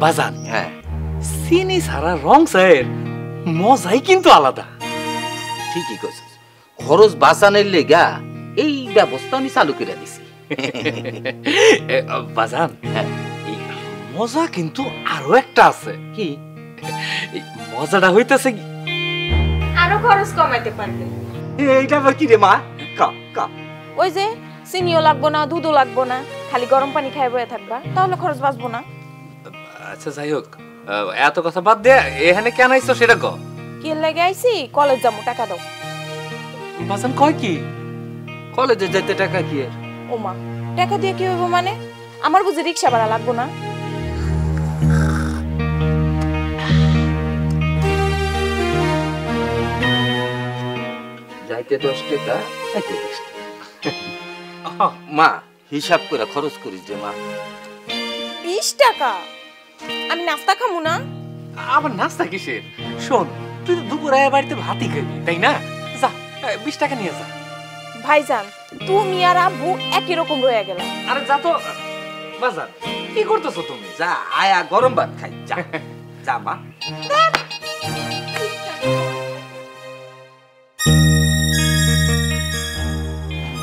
বাজান হ্যাঁ চিনি ছাড়া রং চায়ের মজাই কিন্তু আলাদা। ঠিকই কইছিস, খরচ বাঁচানোর লেগা এই ব্যবস্থা আমি চালু করে দিছি। বাজান হ্যাঁ এই মজা কিন্তু আরো একটা আছে। কি? এই মজাটা হইতেছে কি, আরো খরচ কমাইতে পারবে। এইটা আবার কি রে মা? কা কা ওই যে চিনিও লাগবো না, দুধও লাগবো না, খালি গরম পানি খাই বয়ে থাকবা, তাহলে খরচ বাঁচবো না। আচ্ছা যাই হোক, এত কথা বাদ দে, এখানে কেন আইছো সেটা কও। কি লাগে আইছি? কলেজ যাবো, টাকা দাও। বাজান কয় কি? কলেজে যাইতে টাকা কি? ও মা, টাকা দিয়ে কি হইব মানে? আমার বুঝি রিক্সা ভাড়া লাগবো না? যাইতে 10 টাকা, আইতে 10 টাকা। মা হিসাব করে খরচ করিস যে মা। 20 টাকা? আমি নাস্তা খামু না? আবার নাস্তা কিসের? শোন, তুই তো দুপুরে বাড়িতে ভাতই খাবি, তাই না? যা 20 টাকা নিয়ে যা। ভাইজান, তুমি আর আব্বু একই রকম রয়ে গেলাম। আরে যা তো। বাজান কি করতেছো তুমি? যা আয়া গরম ভাত খাই, যা যা মা।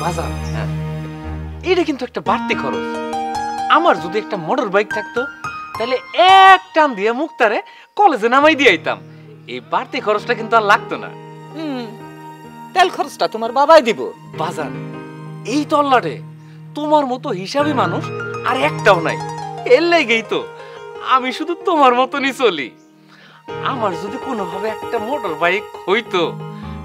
বাজান এটা কিন্তু একটা বাড়তি খরচ। আমার যদি একটা মোটর বাইক থাকতো তাহলে এক টান দিয়ে মুক্তারে কলেজে নামাই দিয়ে আইতাম, এই বাড়তি খরচটা কিন্তু আর লাগতো না। তেল খরচটা তোমার বাবাই দিব। বাজান এই তল্লাটে তোমার মতো হিসাবী মানুষ আর একটাও নাই, এর লাগেই তো আমি শুধু তোমার মতনই চলি। আমার যদি কোনোভাবে একটা মোটর বাইক হইতো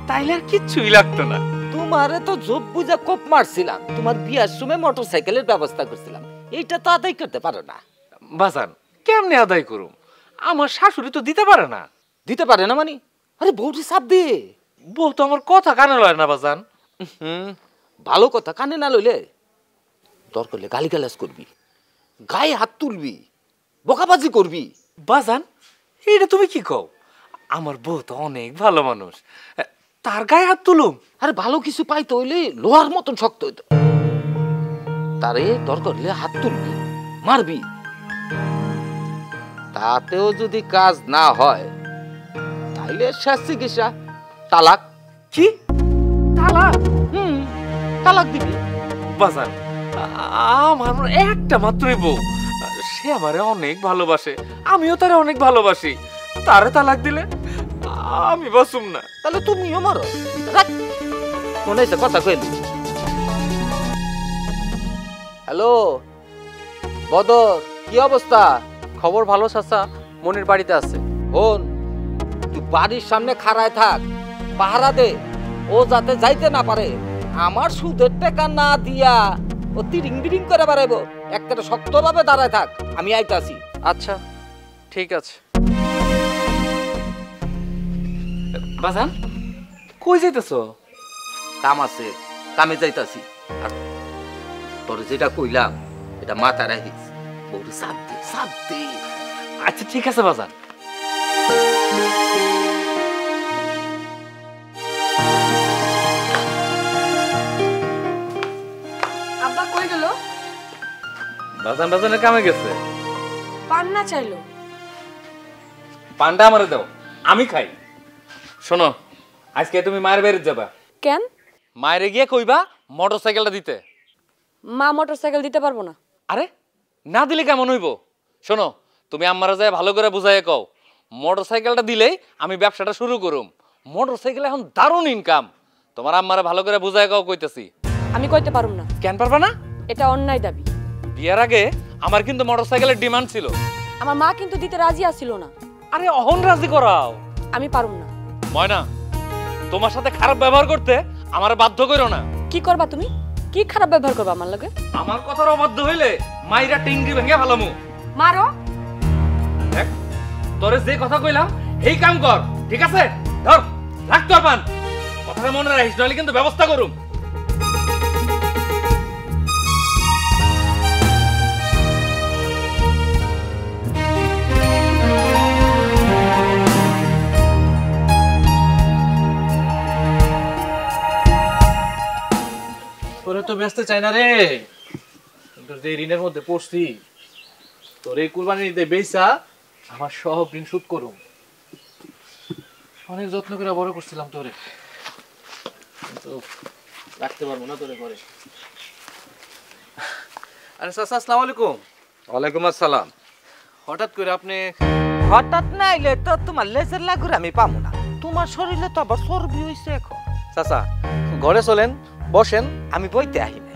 তাইলে আর কিচ্ছুই লাগতো না। তোমারে তো জব বুঝা কোপ মারছিলাম, তোমার বিয়ার সময় মোটরসাইকেলের ব্যবস্থা করছিলাম, এইটা তো আদায় করতে পারো না। বাজান কেমনে আদায় করুম? আমার শাশুড়ি তো দিতে পারে না। দিতে পারে না মানে? আরে বউটি চাপ দে। বউ তো আমার কথা কানে লয় না বাজান। ভালো কথা কানে না লইলে দরকার হলে গালিগালাজ করবি, গায়ে হাত তুলবি, বকাবাজি করবি। বাজান এটা তুমি কি কও? আমার বউ তো অনেক ভালো মানুষ, তার গায়ে হাত তুলুম? আরে ভালো কিছু পাইতে হইলে লোহার মতন শক্ত হইতো। তারে দরকার হলে হাত তুলবি, মারবি। তাতেও যদি কাজ না হয় তাইলে শেষ চিকিৎসা, তালাক। কি তালাক? তালাক দিবি। বাজান আমার একটা মাত্রই বউ, সে আমারে অনেক ভালোবাসে, আমিও তারে অনেক ভালোবাসি। তারে তালাক দিলে আমি বাঁচুম না। তাহলে তুমিও মারো। মনে হয়েছে কথা কইলি। হ্যালো বদর, কি অবস্থা? খবর ভালো চাচা, মনির বাড়িতে আছে। বোন তুই বাড়ির সামনে খাড়ায় থাক, পাহারা দে, ও যাতে যাইতে না পারে। আমার সুদের টাকা না দিয়া ও তিরিং বিরিং করে বেড়াইবো, একটা শক্তভাবে দাঁড়ায় থাক, আমি আইতাছি। আচ্ছা ঠিক আছে। বাজান কই যাইতেছো? কাম আছে, কামে যাইতাছি। আর তোর যেটা কইলাম এটা মাথা রাখিস, বউরে চাপ দে, চাপ দে। আচ্ছা ঠিক আছে বাজান। আব্বা কই গেল? বাজান বাজানের কামে গেছে। পান না চাইলো? পানটা আমারে দাও, আমি খাই। শোনো, আজকে তুমি মায়ের বাড়ি যাবা। কেন? মায়েরে গিয়ে কইবা মোটরসাইকেলটা দিতে। মা মোটরসাইকেল দিতে পারবো না। আরে না দিলে কেমন হইব? শোনো, তুমি আম্মারা যায় ভালো করে বুঝাইয়া কও, মোটরসাইকেলটা দিলেই আমি ব্যবসাটা শুরু করুম। মোটরসাইকেল এখন দারুণ ইনকাম। তোমার আম্মারা ভালো করে বুঝাইয়া কও কইতাছি। আমি কইতে পারুম না। কেন পারবা না? এটা অন্যায় দাবি। বিয়ার আগে আমার কিন্তু মোটরসাইকেলের ডিমান্ড ছিল। আমার মা কিন্তু দিতে রাজি আছিল না। আরে অহন রাজি করাও। আমি পারুম না। ময়না, তোমার সাথে খারাপ ব্যবহার করতে আমার বাধ্য করো না। কি করবা তুমি? কি খারাপ ব্যবহার করবা আমার লগে? আমার কথার অবাধ্য হইলে মাইরা টিংরি ভেঙে ভালোমু। মারো। দেখ, তোরে যে কথা কইলাম এই কাম কর, ঠিক আছে? ধর, রাখ তোর পান। কথাটা মনে রাখিস, নইলে কিন্তু ব্যবস্থা করুম। তোরে তো ব্যস্ত চাই না রে, যে ঋণের মধ্যে পড়ছি। তোর এই কুরবানি ঈদে বেচা আমার সব ঋণ শোধ করুম। অনেক যত্ন করে বড় করছিলাম তোরে, কিন্তু রাখতে পারবো না তোরে ঘরে। আরে চাচা আসসালামু আলাইকুম। ওয়ালাইকুম আসসালাম। হঠাৎ করে আপনি? হঠাৎ না আইলে তো তোমার লেজের লাগুর আমি পাবো না। তোমার শরীরে তো আবার চর্বি হইছে এখন। চাচা ঘরে চলেন, বসেন। আমি বইতে আহি না,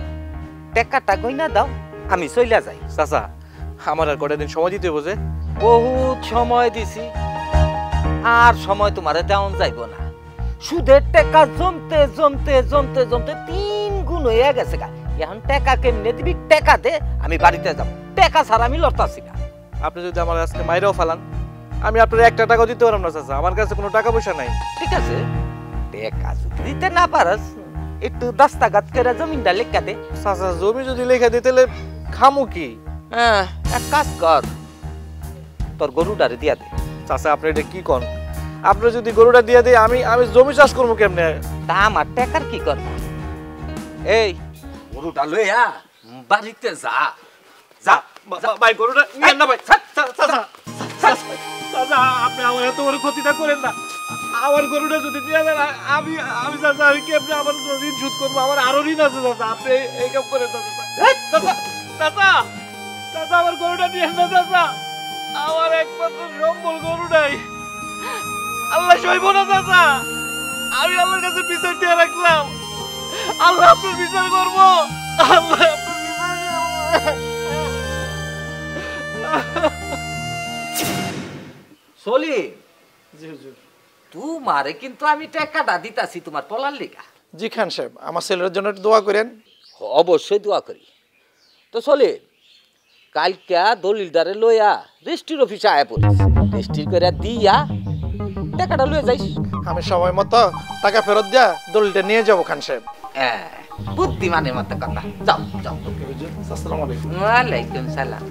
টাকাটা গইনা দাও, আমি চইলা যাই। চাচা আমার আর কটা দিন সময় দিতে হবে যে। বহুত সময় দিছি, আর সময় তোমারে দেওয়ান যাইব না। সুদের টাকা জমতে জমতে জমতে জমতে 3 গুণ হয়ে গেছে গা। এখন টাকা কেমনে দিবি? টাকা দে, আমি বাড়িতে যাব। টাকা ছাড়া আমি লড়তাছি না। আপনি যদি আমার আজকে মাইরাও ফেলান, আমি আপনার 1 টাকাও দিতে পারলাম না চাচা। আমার কাছে কোনো টাকা পয়সা নাই। ঠিক আছে, টাকা যদি দিতে না পারস, একটু দস্তাগাত করে জমিনটা লেখা দে। চাচা জমি যদি লেখা দিতে, তাহলে খামু কি? হ্যাঁ, এক কাজ কর, তোর গরুটারে দিয়া দে। চাচা আপনি এটা কি কন? আপনি যদি গরুটা দিয়ে দেয়, আমি জমি চাষ করবো কেমনে? তা আমার টাকার কি করবা? এই গরুটা লইয়া বাড়িতে যা। যা ভাই গরুটা নিয়েন না ভাই। চাচা আপনি আমার এত বড় ক্ষতিটা করেন না। আমার গরুটা যদি দিয়ে দেন, আমি চাচা আমি কেমনে আমার ঋণ শোধ করবো? আমার আরো ঋণ আছে চাচা। আপনি এই কাম করেন না চাচা। চাচা চাচা আমার গরুটা নিয়েন না চাচা। আমার একমাত্র সম্বল গরুটাই। আল্লাহ সইব না চাচা। আমি আল্লাহর কাছে বিচার দিয়ে রাখলাম, আল্লাহ আপনার বিচার করবো। আল্লাহ আপনার বিচার করবো। চলি জি হুজুর। তোমারে কিন্তু আমি টাকাটা দিতাছি তোমার পলার লিগা। জি খান সাহেব, আমার ছেলের জন্য একটু দোয়া করেন। অবশ্যই দোয়া করি। তো চলে কালকা দলিলদারে লইয়া রেজিস্ট্রির অফিসে আয়া পড়িস, রেজিস্ট্রি করে দিয়া টাকাটা লইয়া যাইস। আমি সময় মতো টাকা ফেরত দিয়া দলিলটা নিয়ে যাবো খান সাহেব। বুদ্ধিমানের মতো কথা। যাও যাও। আসসালামু আলাইকুম। ওয়ালাইকুম সালাম।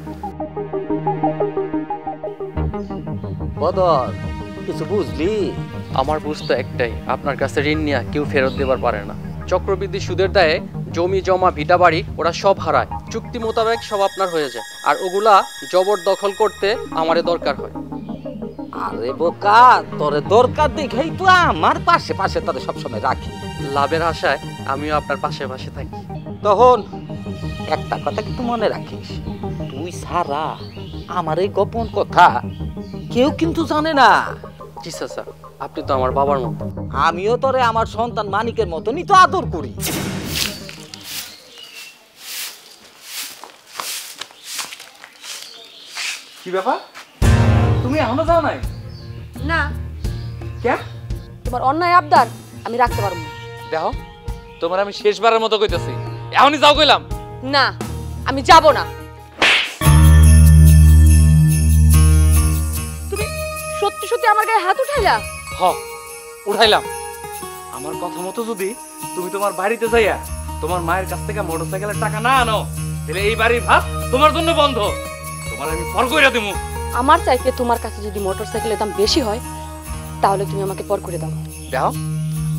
বদর, কিছু বুঝলি? আমার বুঝতে একটাই, আপনার কাছে ঋণ নিয়ে কেউ ফেরত দেবার পারে না। চক্রবৃদ্ধি সুদের দায়ে জমি জমা ভিটা বাড়ি ওরা সব হারায়, চুক্তি মোতাবেক সব আপনার হয়ে যায়, আর ওগুলা জবরদখল করতে আমারে দরকার হয়। আরে বোকা, তোরে দরকার দেখেই তো আমার পাশে পাশে তোরে সবসময় রাখি। লাভের আশায় আমিও আপনার পাশে পাশে থাকি। তখন একটা কথা কিন্তু মনে রাখিস, তুই সারা আমার এই গোপন কথা কেউ কিন্তু জানে না। জি চাচা, আপনি তো আমার বাবার মতো। আমিও তোরে আমার সন্তান মানিকের মতনই তো আদর করি। কি ব্যাপার, তুমি এখনো যাও নাই? না, কেন? তোমার অন্যায় আবদার আমি রাখতে পারবো না। দেখো, তোমার আমি শেষবারের মতো কইতাছি, এখনই যাও কইলাম। না, আমি যাব না। তুমি সত্যি সত্যি আমার গায়ে হাত উঠাইলা? হ, উঠাইলাম। আমার কথা মতো যদি তুমি তোমার বাড়িতে যাইয়া তোমার মায়ের কাছ থেকে মোটরসাইকেলের টাকা না আনো, তাহলে এই বাড়ির ভাত তোমার জন্য বন্ধ। তোমার আমি পর কইরা দিমু। আমার চাইতে তোমার কাছে যদি মোটরসাইকেলের দাম বেশি হয়, তাহলে তুমি আমাকে পর করে দাও। দেখো,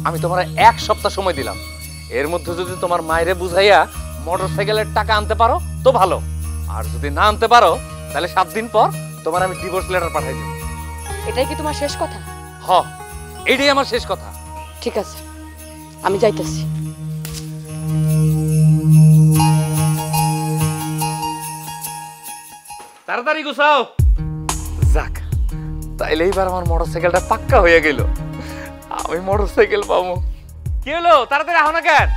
আমি তোমার 1 সপ্তাহ সময় দিলাম। এর মধ্যে যদি তোমার মায়েরে বুঝাইয়া মোটরসাইকেলের টাকা আনতে পারো তো ভালো, আর যদি না আনতে পারো তাহলে 7 দিন পর তোমার আমি ডিভোর্স লেটার পাঠাই দিব। এটাই কি তোমার শেষ কথা? হ, এইটাই আমার শেষ কথা। ঠিক আছে, আমি যাইতেছি। তাড়াতাড়ি গুছাও। যাক, তাইলে এইবার আমার মোটরসাইকেলটা পাক্কা হয়ে গেল। আমি মোটরসাইকেল পাবো। কি হলো, তাড়াতাড়ি আহ না কেন?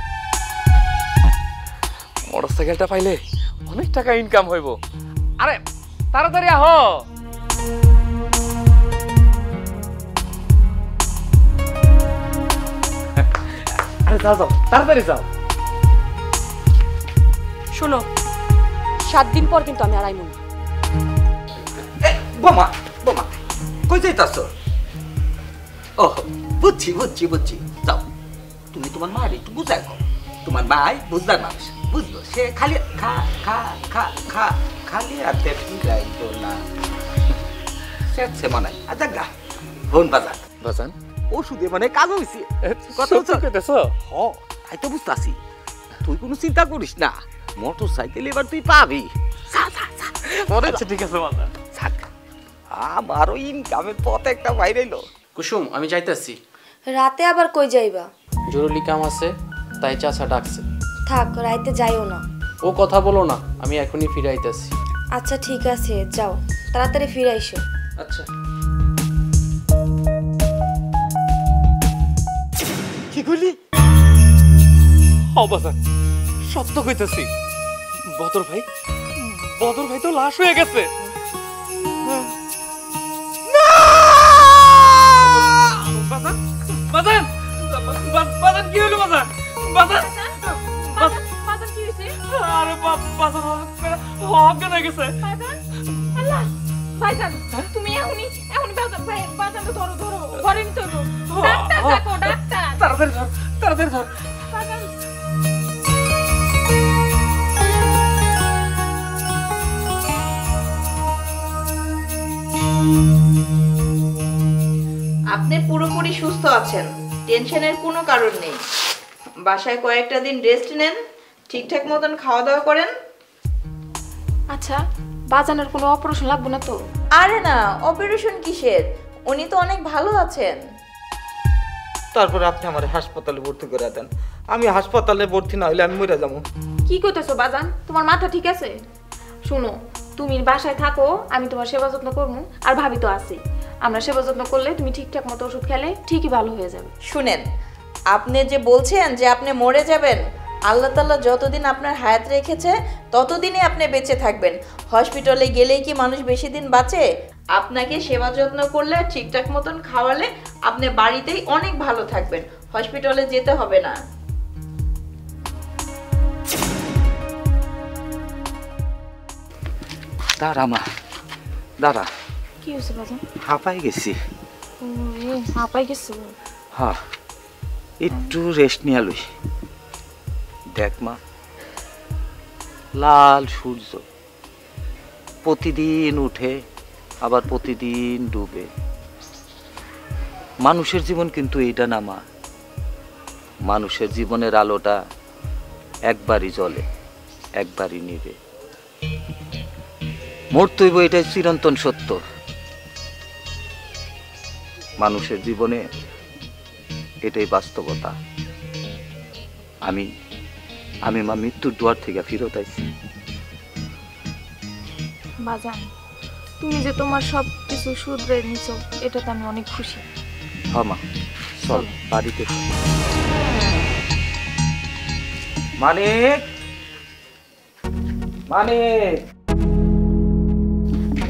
মোটরসাইকেলটা পাইলে অনেক টাকা ইনকাম হইব। আরে তাড়াতাড়ি আহ। আরে যাও যাও, তাড়াতাড়ি যাও। শোনো, 7 দিন পর কিন্তু আমি আর আইমু না। বোমা বোমা, কই যাইতাছ? ও বুঝছি বুঝছি বুঝছি, যাও। তুমি তোমার মায়ের একটু বুঝাই কও। তোমার ভাই বুঝদার মানুষ, বুঝলো। সে খালি খা খা খা খা খালি হাতে ফিরাইতো না। সে মনে হয় আচ্ছা গা ফোন বাজার বাজান ওষুধে মানে কাজ হয়েছে। কত কইতেছ? হ, তাই তো বুঝতাছি। তুই কোনো চিন্তা করিস না, মোটর সাইকেল এবার তুই পাবি। যা যা যা। আচ্ছা ঠিক আছে বাজান। থাক, আমারও ইনকামের পথ একটা বাইরেইলো। কুসুম আমি যাইতেছি, রাতে আবার কই যাইবা? জরুরি কাম আছে তাই চাচা ডাকছে। থাক, রাইতে যাইও না। ও কথা বলো না, আমি এখনই ফিরে আইতেছি। আচ্ছা ঠিক আছে, যাও, তাড়াতাড়ি ফিরে আইসো। আচ্ছা। কি কইলি? বাজান সত্য কইতেছি, বদর ভাই তো লাশ হয়ে গেছে। বাজান বাজান বাজান কি হলো? বাজান বাজান বাজান কি হইছে? আরে বাজান অজ্ঞান হয়ে গেছে। বাজান আল্লাহ ভাইজান তুমি এখনি বাজান ধরো ঘরে নিতে হইব। ডাক্তার ডাকো, ডাক্তার তাড়াতাড়ি ধর। বাজান। আপনি পুরোপুরি সুস্থ আছেন, টেনশনের কোনো কারণ নেই। বাসায় কয়েকটা দিন রেস্ট নেন, ঠিকঠাক মতন খাওয়া দাওয়া করেন। আচ্ছা বাজানের কোনো অপারেশন লাগবে না তো? আরে না, অপারেশন কিসের, উনি তো অনেক ভালো আছেন। তারপরে আপনি আমার হাসপাতালে ভর্তি করে দেন। আমি হাসপাতালে ভর্তি না হইলে আমি মরে যাবো। কি কইতেছো বাজান? তোমার মাথা ঠিক আছে? শুনো, তুমি বাসায় থাকো, আমি তোমার সেবা যত্ন করবো, আর ভাবি তো আছি। আমরা সেবা যত্ন করলে তুমি ঠিকঠাক মতো ওষুধ খেলে ঠিকই ভালো হয়ে যাবে। শুনেন, আপনি যে বলছেন যে আপনি মরে যাবেন, আল্লাহ তাআলা যতদিন আপনার হায়াত রেখেছে ততদিনই আপনি বেঁচে থাকবেন। হসপিটালে গেলেই কি মানুষ বেশি দিন বাঁচে? আপনাকে সেবা যত্ন করলে, ঠিকঠাক মতন খাওয়ালে আপনি বাড়িতেই অনেক ভালো থাকবেন, হসপিটালে যেতে হবে না। দাঁড়া মা, দাঁড়া। কি হয়েছে বাজান? হাঁপাই গেছি। হাঁপাই গেছো? হ্যাঁ, একটু রেস্ট নিয়ে লই। দেখ মা, লাল সূর্য প্রতিদিন উঠে আবার প্রতিদিন ডুবে। মানুষের জীবন কিন্তু এইটা না মা। মানুষের জীবনের আলোটা একবারই জ্বলে, একবারই নিবে। মরতেইব, এটাই চিরন্তন সত্য। মানুষের জীবনে এটাই বাস্তবতা। আমি মা মৃত্যুর দুয়ার থেকে ফিরত আইছি। বাজান তুমি যে তোমার সব কিছু শুধরে নিছো, এটাতে আমি অনেক খুশি। হ্যাঁ মা, চল বাড়িতে। মানিক, মানিক,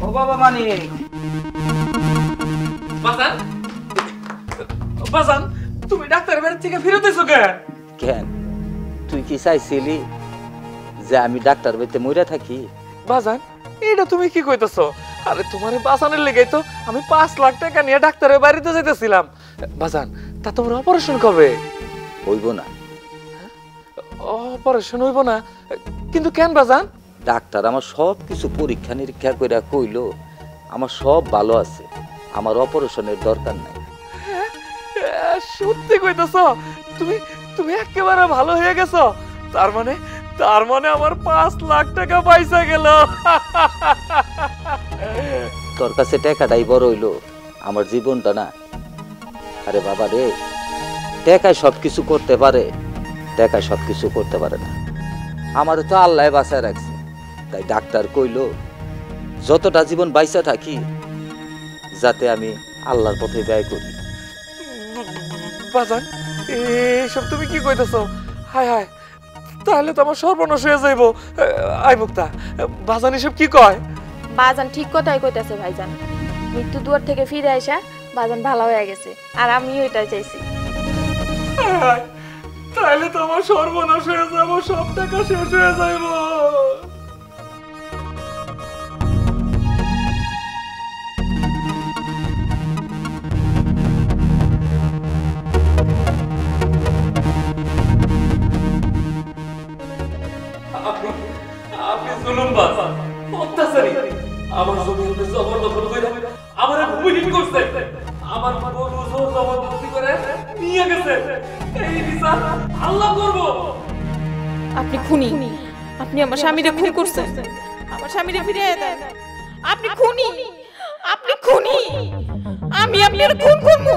ও বাবা মানিক। বাজান বাজান তুমি ডাক্তারের বাড়ি থেকে ফিরত এসো কেন? কেন, তুই কি চাইছিলি যে আমি ডাক্তার বাড়িতে মরে থাকি? বাজান এটা তুমি কি কইতেছো? আরে তোমার বাঁচানোর লেগেই তো আমি 5 লাখ টাকা নিয়ে ডাক্তারের বাড়িতে যাইতেছিলাম। বাজান তা তোমার অপারেশন কবে? হইব না। অপারেশন হইব না? কিন্তু কেন বাজান? ডাক্তার আমার সব কিছু পরীক্ষা নিরীক্ষা করে কইলো আমার সব ভালো আছে, আমার অপারেশনের দরকার নাই। সত্যি কইতেছো? তুমি তুমি একেবারে ভালো হয়ে গেছো? তার মানে আমার 5 লাখ টাকা পয়সা গেল। তোর কাছে টাকাটাই বড় হইলো, আমার জীবনটা না। আরে বাবা রে, টাকায় সবকিছু করতে পারে, টাকায় সবকিছু করতে পারে না। আমার তো আল্লাহ বাঁচায় রাখছে, তাই ডাক্তার কইলো যতটা জীবন বাইসা থাকি যাতে আমি আল্লাহর পথে ব্যয় করি। বাজান এসব তুমি কি কইতেছো? হায় হায়, তাহলে তো আমার সর্বনাশ হয়ে যাইব। আই মুক্তা, বাজান এসব কি কয়? বাজান ঠিক কথাই কইতাছে ভাইজান। মৃত্যু দুয়ার থেকে ফিরে আইসা বাজান ভালো হয়ে গেছে, আর আমিও এটাই চাইছি। হায় হায়, তাহলে তো আমার সর্বনাশ হয়ে যাব, সব টাকা শেষ হয়ে যাইব। আপনি জুলুমবাজ, অত্যাচারী। আমার জমি আপনি জবরদখল করে আমারে ভূমিহীন করছে, আমার গরু জবরদস্তি করে নিয়ে গেছে। এই বিচার আল্লাহ করব। আপনি খুনি, আপনি আমার স্বামীরে খুন করছেন। আমার স্বামীরে ফিরিয়ে দেন। আপনি খুনি, আপনি খুনি। আমি আপনার খুন করব,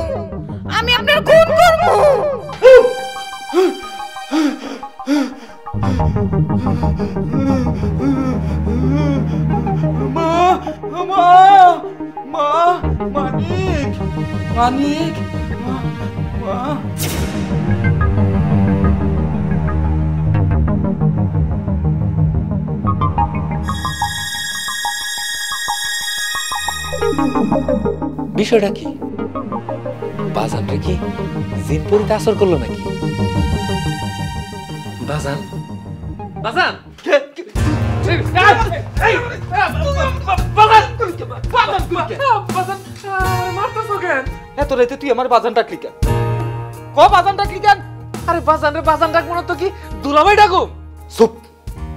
আমি আপনার খুন করব। মা মা মা মানিক মানিক মা মা বিষয়টা কি? বাজানরে কি জিন পরিতে আসর করলো নাকি? বাজান বাজান এত রাইতে তুই আমার বাজান ডাকলি কেন? ক বাজান ডাকলি কেন? আরে বাজান রে বাজান ডাক মনে তো কি দুলাভাই ডাকো? চুপ,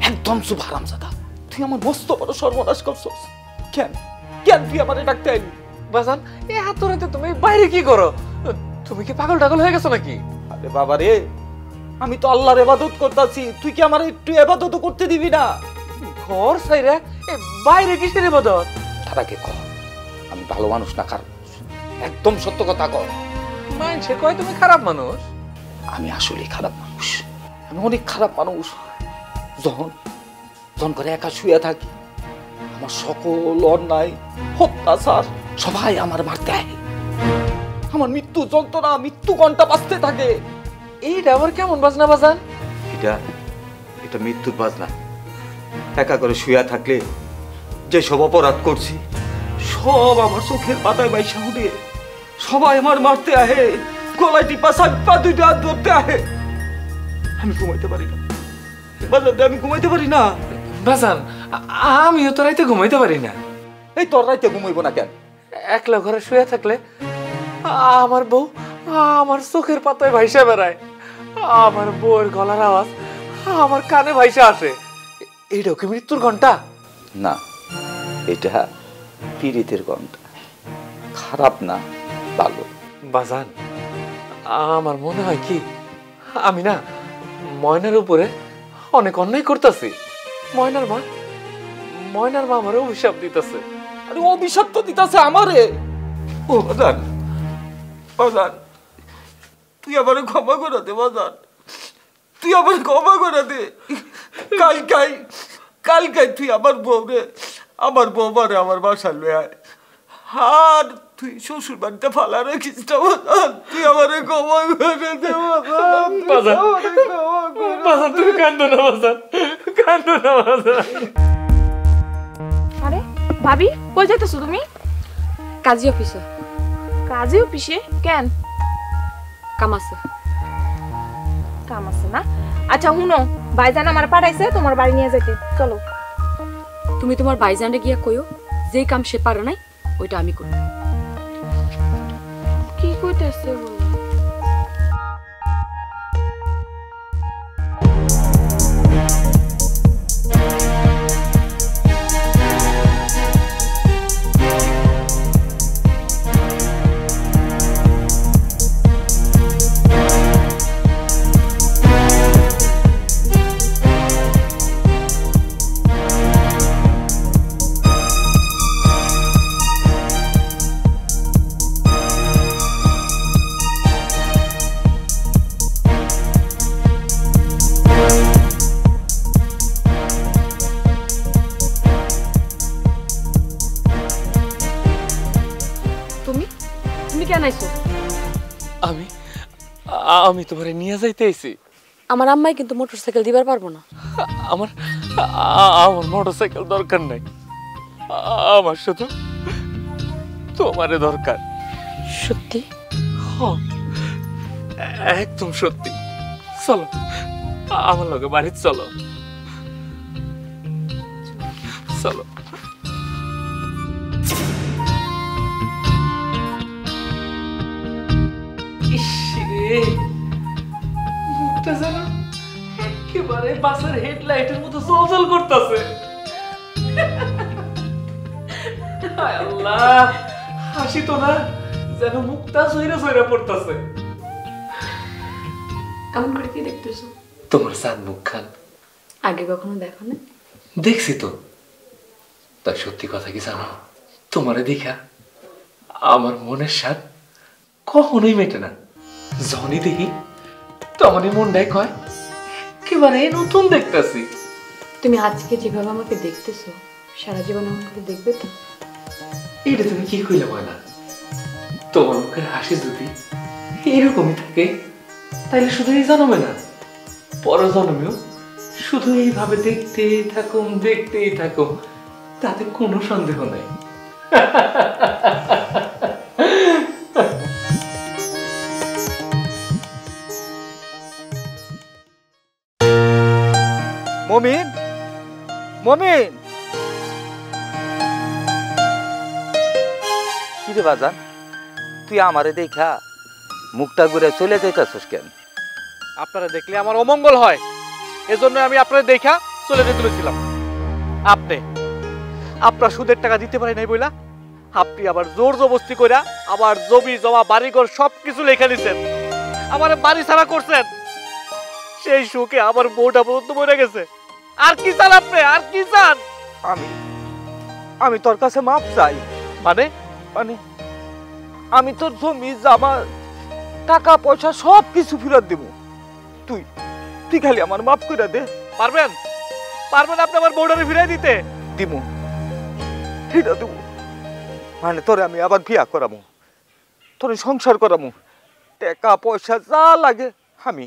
একদম চুপ হারামজাদা। তুই আমার মস্ত বড় সর্বনাশ করছস। কেন কেন তুই আমারে ডাকতে আইলি? বাজান এত রাতে তুমি বাইরে কি করো? তুমি কি পাগল টাগল হয়ে গেছো নাকি? আরে বাবা রে, আমি তো আল্লাহর ইবাদত করতেছি, তুই কি আমার একটু ইবাদত করতে দিবি না? ঘর ছাইরে বাইরে কিসের ইবাদত? তার আগে কর আমি ভালো মানুষ না খারাপ মানুষ? একদম সত্য কথা কর। মানছে কয় তুমি খারাপ মানুষ। আমি আসলে খারাপ মানুষ, আমি অনেক খারাপ মানুষ। যখন যখন করে একা শুয়ে থাকি, আমার সকল অন্যায় অত্যাচার সবাই আমার মারতে আয়। আমার মৃত্যু যন্ত্রণা, মৃত্যু ঘন্টা বাজতে থাকে। এইটা আবার কেমন বাজনা বাজান? এটা মৃত্যুর বাজনা। একা করে শুয়ে থাকলে যে সব অপরাধ করছি সব আমার চোখের পাতায় বাইসা উঠে সবাই আমার মারতে আহে, গলায় টিপা সাপা দুইটা হাত ধরতে আহে। আমি ঘুমাইতে পারি না বাজান, আমি ঘুমাইতে পারি না বাজান। আমিও তো রাইতে ঘুমাইতে পারি না। এই তোর রাইতে ঘুমাইবো না কেন? একলা ঘরে শুয়ে থাকলে আমার বউ আমার চোখের পাতায় ভাইসা বেড়ায়। আমার বউয়ের গলার আওয়াজ আমার কানে ভাইসা আসে। এইটাও কি মৃত্যুর ঘন্টা? না, এটা পীড়িতের ঘন্টা। খারাপ না, ভালো। বাজান আমার মনে হয় কি আমি না ময়নার উপরে অনেক অন্যায় করতেছি। ময়নার মা আমার অভিশাপ দিতেছে। আরে অভিশাপ তো দিতেছে আমারে। ও বাজান, বাজান তুই আমার ক্ষমা করে দে বাজান, তুই আমার ক্ষমা করে দে। কালকাই তুই আমার বউরে আমার বাসা লয়ে আয়। আর তুই শ্বশুর বাড়িতে ফালা রাখিস না বাজান, তুই আমার ক্ষমা করে দে বাজান। বাজান তুমি কান্দো না বাজান, কান্দো না বাজান। আরে ভাবি কই যাইতেছো তুমি? কাজী অফিসে। কাজে অফিসে কেন? কাম আছে। কাম আছে না? আচ্ছা হুনো, ভাইজান আমার পাঠাইছে তোমার বাড়ি নিয়ে যেতে, চলো। তুমি তোমার ভাইজানরে গিয়া কইও যেই কাম সে পারে নাই ওইটা আমি করব। কি কইতাছে বল? আমি তোমারে নিয়ে যাইতে আইছি। আমার আম্মাই কিন্তু মোটরসাইকেল দিবার পারবো না। আমার মোটরসাইকেল দরকার নাই, আমার শুধু তোমারে দরকার। সত্যি? একদম সত্যি। চলো আমার লগে বাড়ি চলো, চলো। মুখটা যেন একেবারে বাসের হেডলাইটের মতো জলজল করতেছে। আল্লাহ, হাসি তো না, যেন মুখটা সইরা সইরা পড়তেছে। এমন করে কি দেখতেছো? তোমার চাঁদ মুখ খান। আগে কখনো দেখো না? দেখছি তো, তা সত্যি কথা কি জানো, তোমারে দেখা আমার মনের স্বাদ কখনোই মেটে না। যখনই দেখি তখনই মনটাই কয় একেবারে নতুন দেখতেছি। তুমি আজকে যেভাবে আমাকে দেখতেছো সারা জীবন আমাকে দেখবে তো? এটা তুমি কি কইলে ময়না? তোমার মুখের হাসি যদি এরকমই থাকে তাহলে শুধু এই জন্মে না, পর জন্মেও শুধু এইভাবে দেখতেই থাকুম, তাতে কোনো সন্দেহ নাই। মমিন, মমিন, কিরে বাজান, তুই আমারে দেখা মুখটা ঘুরে চলে যাইতাছস কেন? আপনারা দেখলে আমার অমঙ্গল হয়, এজন্য আমি আপনারা দেখা চলে যেতে বলেছিলাম। আপনার সুদের টাকা দিতে পারি নাই বইলা আপনি আবার জোর জবরদস্তি কইরা আবার জমি জমা বাড়িঘর সবকিছু লেখা দিচ্ছেন, আমার বাড়ি ছাড়া করছেন। সেই সুখে আমার বউটা পর্যন্ত মরে গেছে। আর কি চান আপনি? আর কি চান? আমি তোর কাছে মাপ চাই। মানে মানে আমি তোর জমি জামা টাকা পয়সা সব কিছু ফেরত দেব। তুই খালি আমার মাফ করে দে। পারবেন? আপনি আমার বউটারে ফিরাই দিতে? দিব, ফিরে দেব। মানে তোরে আমি আবার বিয়া করামু, তোরে সংসার করামু, টাকা পয়সা যা লাগে আমি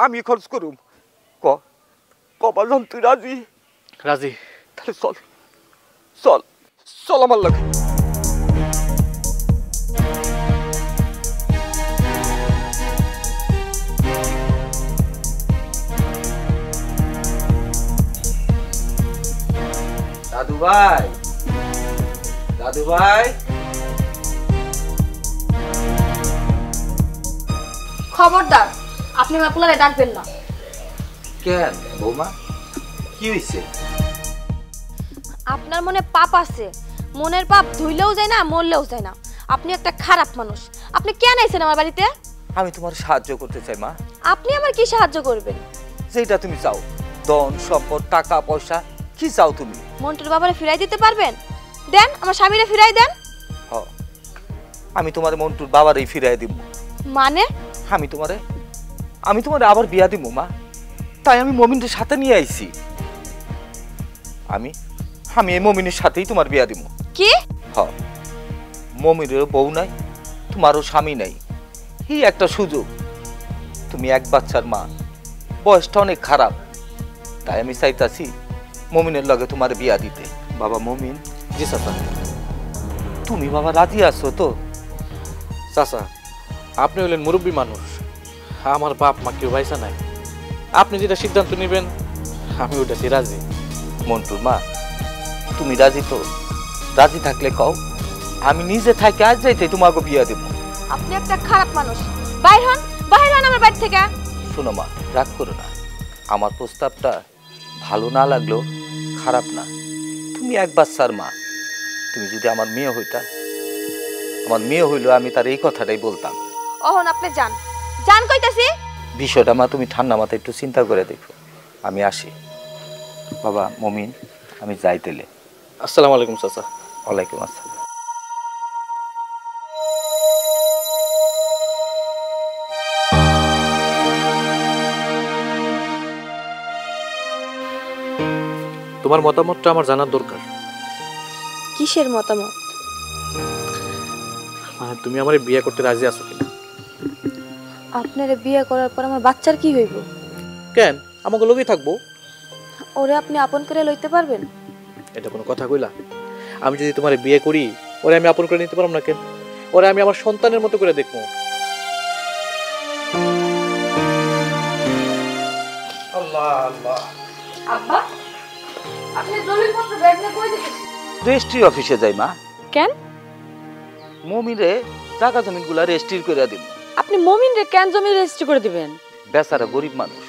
আমি খরচ করুম। কবাজন তুই রাজি? রাজি। তাহলে চল চল চল আমার লাগে। দাদু ভাই, দাদু ভাই, খবরদার আপনি আমার পোলারে ডাকবেন না। কেন বৌমা, কি হয়েছে? আপনার মনে পাপ আছে, মনের পাপ ধুইলেও যায় না মরলেও যায় না। আপনি একটা খারাপ মানুষ। আপনি কেন আইছেন আমার বাড়িতে? আমি তোমার সাহায্য করতে চাই মা। আপনি আমার কি সাহায্য করবেন? যেটা তুমি চাও, ধন সম্পদ টাকা পয়সা, কি চাও তুমি? মন্টুর বাবারে ফিরাই দিতে পারবেন? দেন, আমার স্বামীরে ফিরাই দেন। আমি তোমার মন্টুর বাবারই ফিরাই দিব। মানে? আমি তোমারে আবার বিয়া দিব মা। তাই আমি মমিনের সাথে নিয়ে আইছি। আমি এই মমিনের সাথেই তোমার বিয়া দিব। কি? মমিনের বউ নাই, তোমারও স্বামী নাই, এই একটা সুযোগ। তুমি এক বাচ্চার মা, বয়সটা অনেক খারাপ, তাই আমি চাইতাছি মমিনের লগে তোমার বিয়া দিতে। বাবা মমিন। জি চাচা। তুমি বাবা রাজি আছো তো? চাচা, আপনি হলেন মুরব্বী মানুষ, আমার বাপ মা কেউ পয়সা নাই, আপনি যেটা সিদ্ধান্ত নেবেন আমি ওটাতে রাজি। মন্টুর মা, তুমি রাজি তো? রাজি থাকলে কও, আমি নিজে থাকি আজ যাইতে তোমাকে বিয়া দেব। আপনি একটা খারাপ মানুষ। বাইর হন আমার বাড়ি থেকে। শোনো মা, রাগ করো না, আমার প্রস্তাবটা ভালো না লাগলো খারাপ না। তুমি এক বাচ্চার মা, তুমি যদি আমার মেয়ে হইতা, আমার মেয়ে হইলো আমি তার এই কথাটাই বলতাম। ওহন আপনি যান কইতাছি। বিষয়টা মা তুমি ঠান্ডা মাথায় একটু চিন্তা করে দেখো। আমি আসি। বাবা মমিন, আমি যাই তেলে। আসসালামু আলাইকুম চাচা। ওয়ালাইকুম আসসালাম। তোমার মতামতটা আমার জানার দরকার। কিসের মতামত? মানে তুমি আমার বিয়ে করতে রাজি আছো কিনা? আপনারে বিয়ে করার পর আমার বাচ্চার কি হইব? কেন, আমাকে লগেই থাকবো। ওরে আপনি আপন করে লইতে পারবেন? এটা কোনো কথা কইলা? আমি যদি তোমার বিয়ে করি, ওরে আমি আপন করে নিতে পারবো না কেন? ওরে আমি আমার সন্তানের মতো করে দেখবো। আল্লাহ আল্লাহ। আব্বা, আপনি জমিপত্র ব্যাগ নিয়ে কই যাচ্ছেন? রেজিস্ট্রি অফিসে যাই মা। কেন? মমিরে জায়গা জমিনগুলা রেজিস্ট্রি করে দিন। আপনি মমিনরে কেন জমি রেজিস্ট্রি করে দিবেন? বেচারা গরিব মানুষ,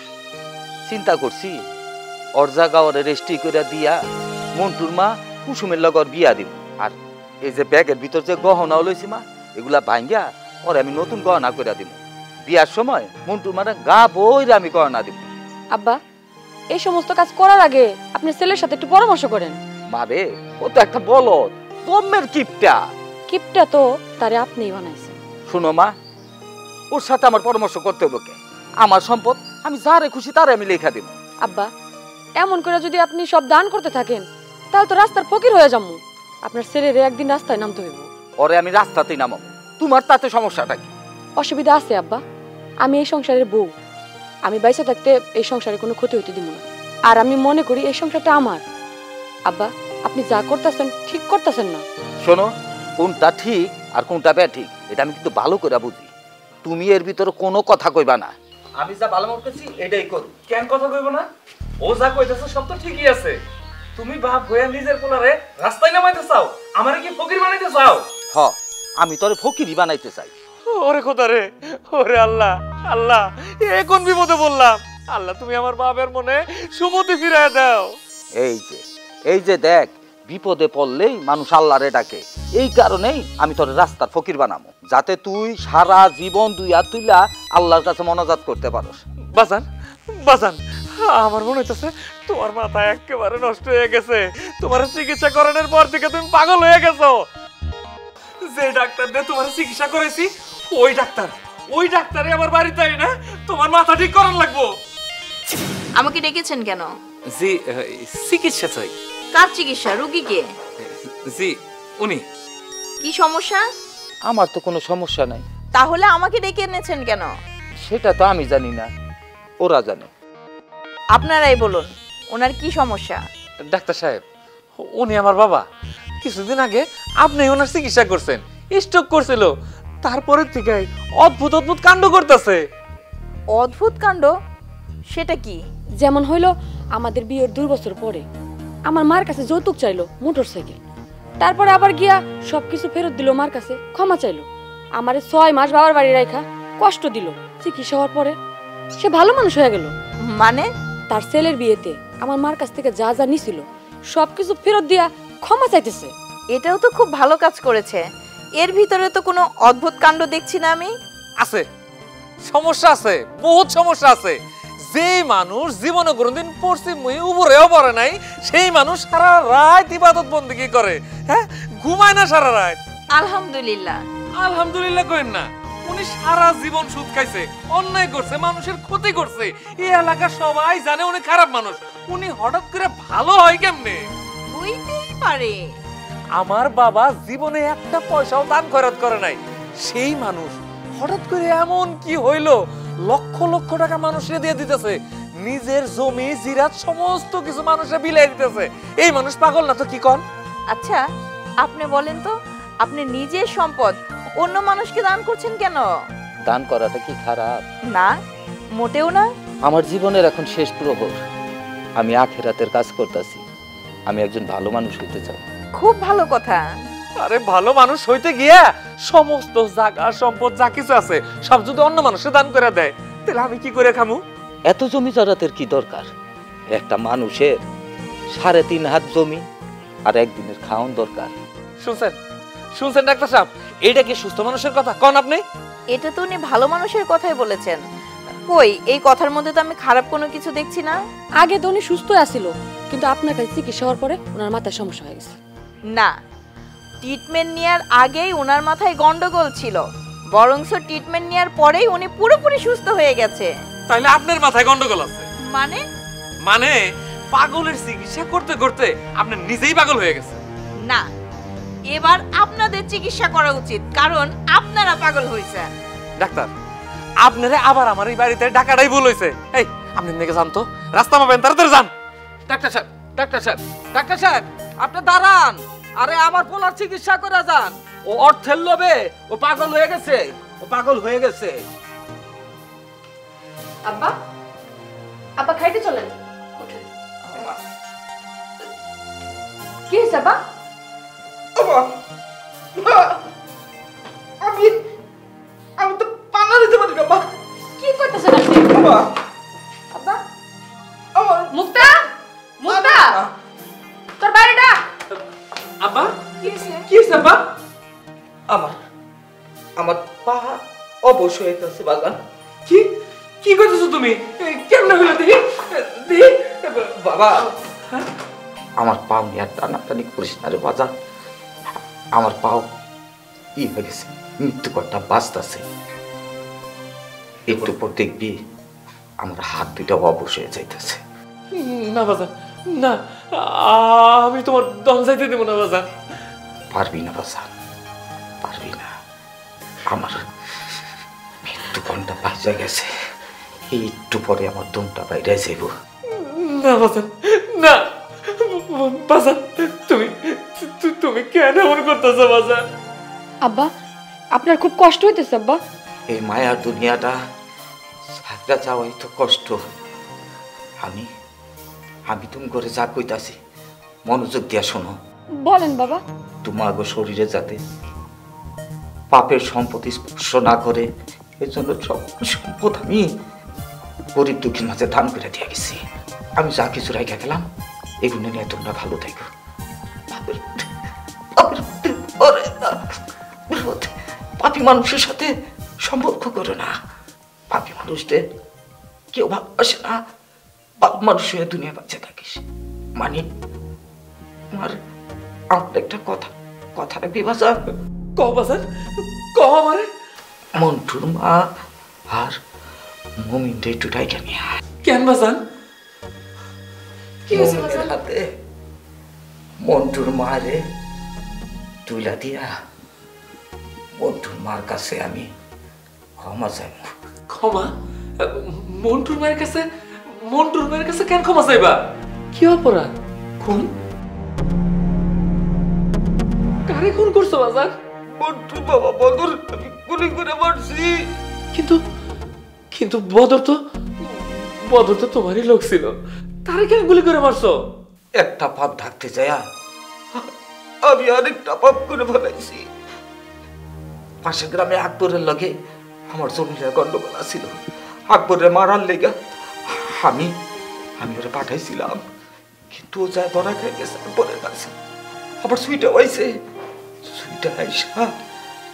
চিন্তা করছি ওর জায়গা ওরে রেজিস্ট্রি করে দিয়া মন্টুর মা কুসুমের লগর বিয়া দিব। আর এই যে ব্যাগের ভিতর যে গহনা লইছি মা, এগুলা ভাঙ্গিয়া ওরে আমি নতুন গহনা করে দিব। বিয়ার সময় মন্টুর মারে গা বইরে আমি গহনা দিব। আব্বা, এই সমস্ত কাজ করার আগে আপনি ছেলের সাথে একটু পরামর্শ করেন। মারে ও তো একটা বলদ, জন্মের কিপটা। কিপটা তো তারে আপনিই বানাইছেন। শুনো মা, ওর সাথে আমার পরামর্শ করতে হবে কে? আমার সম্পদ আমি যারে খুশি তারে আমি লেখা দেব। আব্বা, এমন করে যদি আপনি সব দান করতে থাকেন তাহলে তো রাস্তার ফকির হয়ে যাবো। আপনার ছেলেরে একদিন রাস্তায় নামতে হইব। ওরে আমি রাস্তাতেই নামাবো, তোমার তাতে সমস্যাটা কি? অসুবিধা আছে আব্বা, আমি এই সংসারের বউ। আমি বাইসা থাকতে এই সংসারে কোনো ক্ষতি হইতে দিব না। আর আমি মনে করি এই সংসারটা আমার। আব্বা, আপনি যা করতেছেন ঠিক করতেছেন না। শোনো, কোনটা ঠিক আর কোনটা ব্যাঠিক এটা আমি কিন্তু ভালো করে বুঝি। তুমি এর ভিতরে কোনো কথা কইবা না। আমি যা ভালো মনে করছি এটাই করো। কেন কথা কইব না? ও যা কইতাছে সব তো ঠিকই আছে। তুমি বাপ হইয়া নিজের পোলারে রাস্তায় নামাইতে চাও, আমারে কি ফকির বানাইতে চাও? হ, আমি তোরে ফকিরই বানাইতে চাই। ওরে খোদা রে, ওরে আল্লাহ, আল্লাহ এ কোন বিপদে বললাম? আল্লাহ তুমি আমার বাপের মনে সুমতি ফিরায় দাও। এই যে দেখ, বিপদে পড়লেই মানুষ আল্লাহরে ডাকে। এই কারণেই আমি তোর রাস্তার ফকির বানাবো, যাতে তুই সারা জীবন দুই হাত তুইলা আল্লাহর কাছে মনাজাত করতে পারস। বাজান, বাজান, আমার মনে হইতেছে তোমার মাথা একেবারে নষ্ট হয়ে গেছে। তোমার চিকিৎসা করানোর পর থেকে তুমি পাগল হয়ে গেছো। যে ডাক্তার দিয়ে তোমার চিকিৎসা করেছি ওই ডাক্তারে আমার বাড়িতে আই না তোমার মাথা ঠিক করার লাগবো। আমাকে ডেকেছেন কেন? জি, চিকিৎসা চাই। কার চিকিৎসা? রোগী কে? জি, উনি। কি সমস্যা? আমার তো কোনো সমস্যা নাই। তাহলে আমাকে ডেকে এনেছেন কেন? সেটা তো আমি জানি না, ওরা জানে। আপনারাই বলুন, ওনার কি সমস্যা? ডাক্তার সাহেব, উনি আমার বাবা। কিছুদিন আগে আপনি ওনার চিকিৎসা করছেন, স্ট্রোক করছিল। তারপরে থেকে অদ্ভুত অদ্ভুত কাণ্ড করতেছে। অদ্ভুত কাণ্ড? সেটা কি? যেমন হইলো, আমাদের বিয়ের 2 বছর পরে আমার মার কাছে যৌতুক চাইলো, মোটরসাইকেল। তারপরে আবার গিয়া সবকিছু ফেরত দিল, মার কাছে ক্ষমা চাইলো। আমারে 6 মাস বাবার বাড়ি রাখা কষ্ট দিল। চিকিৎসা হওয়ার পরে সে ভালো মানুষ হয়ে গেল। মানে? তার ছেলের বিয়েতে আমার মার কাছ থেকে যা যা নিছিল সবকিছু ফেরত দিয়া ক্ষমা চাইতেছে। এটাও তো খুব ভালো কাজ করেছে। এর ভিতরে তো কোনো অদ্ভুত কাণ্ড দেখছি না আমি। আছে, সমস্যা আছে, বহুত সমস্যা আছে। যে মানুষ জীবনে কোনোদিন পশ্চিম মুখে উপরেও পড়ে নাই, সেই মানুষ সারা রাত ইবাদত বন্দেগী করে, হ্যাঁ, ঘুমায় না সারা রাত। আলহামদুলিল্লাহ। আলহামদুলিল্লাহ কইেন না। উনি সারা জীবন সুদ খাইছে, অন্যায় করছে, মানুষের ক্ষতি করছে। এই এলাকার সবাই জানে উনি খারাপ মানুষ। উনি হঠাৎ করে ভালো হয় কেমনে? হইতেই পারে। আমার বাবা জীবনে একটা পয়সাও দান খয়রাত করে নাই। সেই মানুষ হঠাৎ করে এমন কি হইলো, লক্ষ লক্ষ টাকা মানুষে দিয়ে দিতেছে, নিজের জমি জিরাত সমস্ত কিছু মানুষে বিলাই দিতেছে। এই মানুষ পাগল না তো কি কন? আচ্ছা, আপনি বলেন তো, আপনি নিজের সম্পদ অন্য মানুষকে দান করছেন কেন? দান করাটা কি খারাপ? না, মোটেও না। আমার জীবনের এখন শেষ প্রহর, আমি আখিরাতের কাজ করতেছি। আমি একজন ভালো মানুষ হইতে চাই। খুব ভালো কথা। আরে ভালো মানুষ হইতে গিয়া সমস্ত জায়গা সম্পদ যা কিছু আছে সব যদি অন্য মানুষে দান করে দেয়, তাহলে আমি কি করে খামু? এত জমি জরাতের কি দরকার? একটা মানুষের 3.5 হাত জমি আর একদিনের খাওয়ান দরকার। শুনছেন, শুনছেন ডাক্তার সাহেব, এইটা কি সুস্থ মানুষের কথা কন আপনি? এটা তো উনি ভালো মানুষের কথাই বলেছেন। কই, এই কথার মধ্যে তো আমি খারাপ কোনো কিছু দেখছি না। আগে তো উনি সুস্থ আছিল, কিন্তু আপনার কাছে চিকিৎসা হওয়ার পরে ওনার মাথায় সমস্যা হয়ে গেছে। না, ট্রিটমেন্ট নেওয়ার আগেই ওনার মাথায় গন্ডগোল ছিল, বরংস ট্রিটমেন্ট নেওয়ার পরেই উনি পুরোপুরি সুস্থ হয়ে গেছে। তাইলে আপনার মাথায় গন্ডগোল আছে। মানে? মানে পাগলের চিকিৎসা করতে করতে আপনি নিজেই পাগল হয়ে গেছে। না, এবার আপনাদের চিকিৎসা করা উচিত, কারণ আপনারা পাগল হয়েছেন। ডাক্তার, আপনারে আবার আমার এই বাড়িতে ডাকাটাই ভুল হয়েছে। এই আপনি দিকে যান তো, রাস্তা পাবেন, তাড়াতাড়ি যান। ডাক্তার সাহেব, ডাক্তার সাহেব, ডাক্তার সাহেব, আপনি দাঁড়ান। আরে আমার পোলার চিকিৎসা করে যান। ও অর্থের লোভে ও পাগল হয়ে গেছে, ও পাগল হয়ে গেছে। আব্বা, আব্বা খাইতে চলেন। কি হয়েছে আব্বা? আমি তো পানা দিতে পারি না। কি করতেছেন আপনি? আব্বা, মুক্তা, মুক্তা, তোর বাড়িটা। আব্বা, কি হয়েছে? কি হয়েছে আব্বা? আমার পা অবশ হয়ে গেছে বাগান। কি কি করতেছো তুমি? কেমনে হইলো দেখি দেখি। বাবা, আমার পাও নিয়ে আর টানাটানি করিস না রে বাজান। আমার পাও ই হয়ে গেছে, মৃত্যুকরটা বাঁচতেছে। একটু পর দেখবি আমার হাত দুইটা অবশ হয়ে যাইতেছে। না বাজান, না, আমি তোমার দম যাইতে দেবো না বাজান। পারবি না বাজান, পারবি না। আমার মৃত্যুকরটা বাঁচা গেছে, একটু পরে আমার দমটা বাইরে যাইব। না বাজান, না বাজান, তুমি তুমি কেন এমন করতেছো বাজান? আব্বা, আপনার খুব কষ্ট হইতেছে আব্বা? এই মায়ার দুনিয়াটা ছাড়া যাওয়াই তো কষ্ট। আমি আমি তুমি করে যা কইতাছি মনোযোগ দিয়া শোনো। বলেন বাবা। তোমার শরীরে যাতে পাপের সম্পত্তি স্পর্শ না করে, এর জন্য সব সম্পদ আমি গরিব দুঃখীর মাঝে দান করে দিয়ে গেছি। আমি যা কিছু রেখে গেলাম এগুলো নিয়ে তোমরা ভালো থাকো। পাপী মানুষের সাথে সম্পর্ক করো না। পাপী মানুষদের কেউ ভালোবাসে না। পাপ মানুষ হয়ে দুনিয়া বাঁচে থাকিস মানে আমার একটা কথা রাখবি বাজার। ক বাজান, ক আমারে। মন্টুর মা আর মমিনটা একটু ডাইকা নিয়ে আয়। কেন বাজান? কি হয়েছে বাজান? হাতে মন্টুর মারে তুইলা দিয়া মন্টুর মার কাছে আমি ক্ষমা চাইব। ক্ষমা? মন্টুর মায়ের কাছে? মন্টুর মায়ের কাছে কেন ক্ষমা চাইবা? কি অপরাধ? খুন? কারে খুন করছো বাজান? মন্টুর বাবা বদর আমি গুলি করে মারছি। কিন্তু কিন্তু বদর তো তোমারই লোক ছিল, তারে কেন গুলি করে মারছো? একটা পাপ ঢাকতে যায় আমি আরেকটা পাপ করে ফেলাইছি। পাশের গ্রামে আকবরের লগে আমার জমির গন্ডগোল ছিল। আকবরের মারার লেগা আমি ওরা পাঠাইছিলাম, কিন্তু ও যায় ধরা খাই গেছে আকবরের কাছে। আবার সুইটা হয়েছে, সুইটা আইসা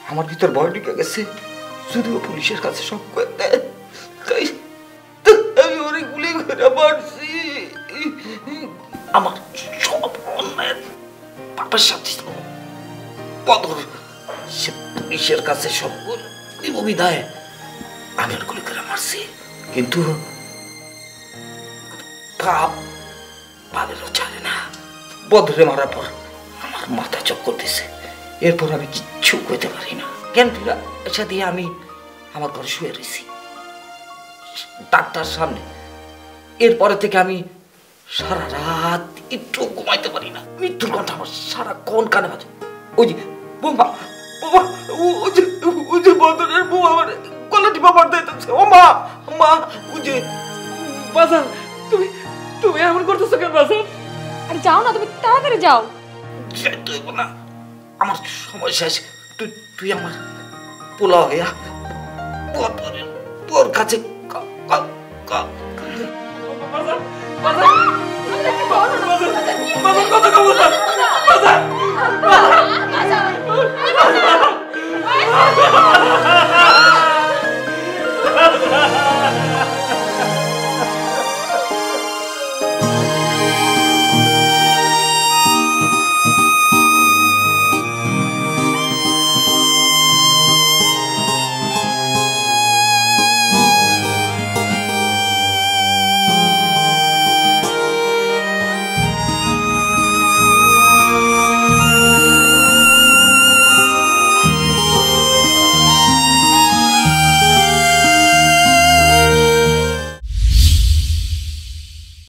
আমার ভিতর ভয় ঢুকে গেছে। যদিও পুলিশের কাছে সব করে দেয়, তাই আমি ওরে গুলি করে মারছি। আমার সব অন্যায়ের পাপের সাথে বদর সে পুলিশের কাছে সব বিদায় আমি ওর গুলি করে মারছি। কিন্তু পাপেরও ছাড়ে না। বদরে মারার পর আমার মাথা চক্কর দিছে। এরপর আমি কিচ্ছু কইতে পারি না। জ্ঞান ফিরা এসে দিয়ে আমি আমার ঘরে শুয়ে রয়েছি ডাক্তার সামনে। এরপরে থেকে আমি সারা রাত একটু ঘুমাইতে পারি না। মৃত্যুর কথা আমার সারাক্ষণ কানে বাজে। ওই যে বোমা বোমা, ওই যে বদরের বোমা আমার গলা টিপা মারতে হইতেছে। ও মা মা, ওই যে বাজান, তুমি এমন করতেছো কেন বাজান? আরে যাও না, তুমি তাড়াতাড়ি যাও। তুই না, আমার সময় শেষ। তুই আমার পোলা হইয়া তোর কাছে বাজান